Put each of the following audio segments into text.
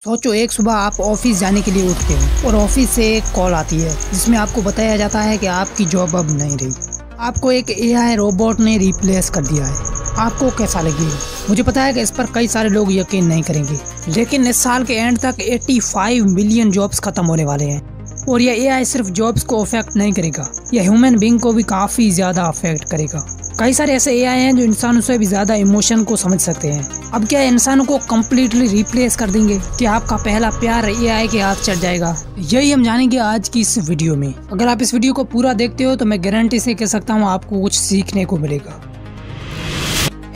सोचो एक सुबह आप ऑफिस जाने के लिए उठते हो और ऑफिस से एक कॉल आती है जिसमें आपको बताया जाता है कि आपकी जॉब अब नहीं रही। आपको एक एआई रोबोट ने रिप्लेस कर दिया है। आपको कैसा लगेगा? मुझे पता है कि इस पर कई सारे लोग यकीन नहीं करेंगे, लेकिन इस साल के एंड तक 85 मिलियन जॉब्स खत्म होने वाले हैं। और यह एआई सिर्फ जॉब्स को अफेक्ट नहीं करेगा, यह ह्यूमन बीइंग को भी काफी ज्यादा अफेक्ट करेगा। कई सारे ऐसे एआई हैं जो इंसानों से भी ज्यादा इमोशन को समझ सकते हैं। अब क्या इंसानों को कम्प्लीटली रिप्लेस कर देंगे? क्या आपका पहला प्यार एआई के हाथ चढ़ जाएगा? यही हम जानेंगे आज की इस वीडियो में। अगर आप इस वीडियो को पूरा देखते हो तो मैं गारंटी से कह सकता हूँ आपको कुछ सीखने को मिलेगा।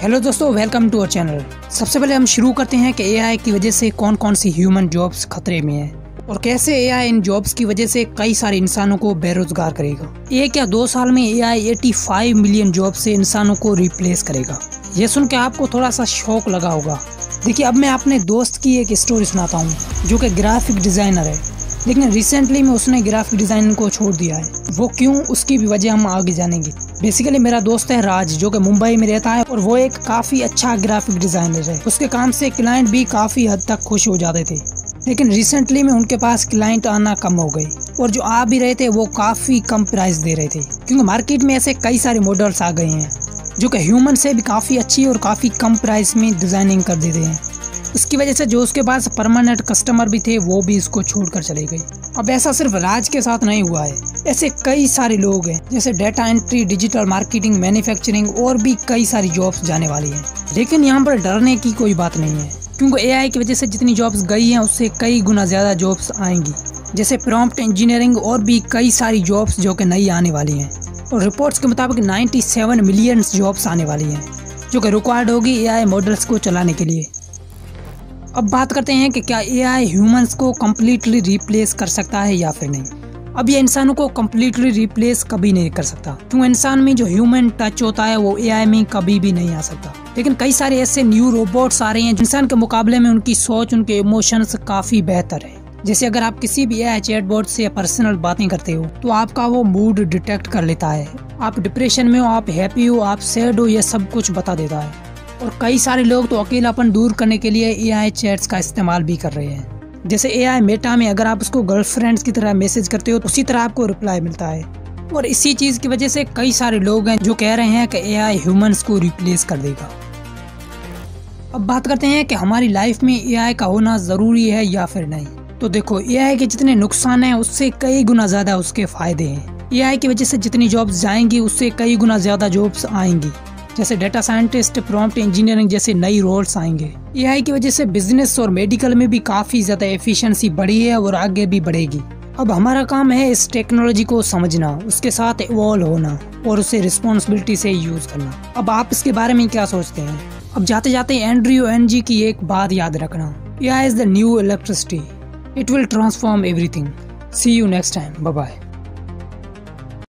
हेलो दोस्तों, वेलकम टू अवर चैनल। सबसे पहले हम शुरू करते हैं कि एआई की वजह से कौन कौन सी ह्यूमन जॉब्स खतरे में है और कैसे एआई इन जॉब्स की वजह से कई सारे इंसानों को बेरोजगार करेगा। एक या 2 साल में एआई 85 मिलियन जॉब से इंसानों को रिप्लेस करेगा। ये सुन के आपको थोड़ा सा शौक लगा होगा। देखिए, अब मैं अपने दोस्त की एक स्टोरी सुनाता हूँ जो कि ग्राफिक डिजाइनर है, लेकिन रिसेंटली में उसने ग्राफिक डिजाइनिंग को छोड़ दिया है। वो क्यों, उसकी भी वजह हम आगे जानेंगे। बेसिकली मेरा दोस्त है राज, जो कि मुंबई में रहता है और वो एक काफी अच्छा ग्राफिक डिजाइनर है। उसके काम से क्लाइंट भी काफी हद तक खुश हो जाते थे, लेकिन रिसेंटली में उनके पास क्लाइंट आना कम हो गई और जो आ भी रहे थे वो काफी कम प्राइस दे रहे थे, क्योंकि मार्केट में ऐसे कई सारे मॉडल्स आ गए हैं जो कि ह्यूमन से भी काफी अच्छी और काफी कम प्राइस में डिजाइनिंग कर देते हैं। इसकी वजह से जो उसके पास परमानेंट कस्टमर भी थे वो भी इसको छोड़कर चले गए। अब ऐसा सिर्फ राज के साथ नहीं हुआ है, ऐसे कई सारे लोग हैं, जैसे data entry, digital marketing, manufacturing और भी कई सारी जॉब्स जाने वाली हैं। लेकिन यहाँ पर डरने की कोई बात नहीं है, क्योंकि एआई की वजह से जितनी जॉब्स गई हैं उससे कई गुना ज्यादा जॉब्स आएंगी, जैसे प्रॉम्प्ट इंजीनियरिंग और भी कई सारी जॉब्स जो कि नई आने वाली हैं। और रिपोर्ट्स के मुताबिक 97 मिलियन जॉब्स आने वाली हैं जो कि रिक्वायर्ड होगी एआई मॉडल्स को चलाने के लिए। अब बात करते हैं कि क्या एआई ह्यूमंस को कम्प्लीटली रिप्लेस कर सकता है या फिर नहीं। अब ये इंसानों को कम्प्लीटली रिप्लेस कभी नहीं कर सकता, क्योंकि इंसान में जो ह्यूमन टच होता है वो एआई में कभी भी नहीं आ सकता। लेकिन कई सारे ऐसे न्यू रोबोट्स आ रहे हैं इंसान के मुकाबले में उनकी सोच, उनके इमोशंस काफी बेहतर है। जैसे अगर आप किसी भी एआई चैटबॉट से पर्सनल बातें करते हो तो आपका वो मूड डिटेक्ट कर लेता है। आप डिप्रेशन में हो, आप हैप्पी हो, आप सैड हो, ये सब कुछ बता देता है। और कई सारे लोग तो अकेलापन दूर करने के लिए एआई चैट्स का इस्तेमाल भी कर रहे हैं। जैसे एआई मेटा में अगर आप उसको गर्लफ्रेंड्स की तरह मैसेज करते हो तो उसी तरह आपको रिप्लाई मिलता है। और इसी चीज की वजह से कई सारे लोग हैं जो कह रहे हैं कि एआई ह्यूमंस को रिप्लेस कर देगा। अब बात करते हैं कि हमारी लाइफ में एआई का होना जरूरी है या फिर नहीं। तो देखो, एआई के जितने नुकसान हैं उससे कई गुना ज्यादा उसके फायदे हैं। एआई की वजह से जितनी जॉब्स जाएंगी उससे कई गुना ज्यादा जॉब्स आएंगी, जैसे डेटा साइंटिस्ट, प्रॉम्प्ट इंजीनियरिंग जैसे नई रोल्स आएंगे। एआई की वजह से बिजनेस और मेडिकल में भी काफी ज्यादा एफिशिएंसी बढ़ी है और आगे भी बढ़ेगी। अब हमारा काम है इस टेक्नोलॉजी को समझना, उसके साथ इवॉल्व होना और उसे रिस्पॉन्सिबिलिटी से यूज करना। अब आप इसके बारे में क्या सोचते हैं? अब जाते जाते एंड्रयू एनजी की एक बात याद रखना, AI is the new electricity, it will transform everything. See you next time, bye bye.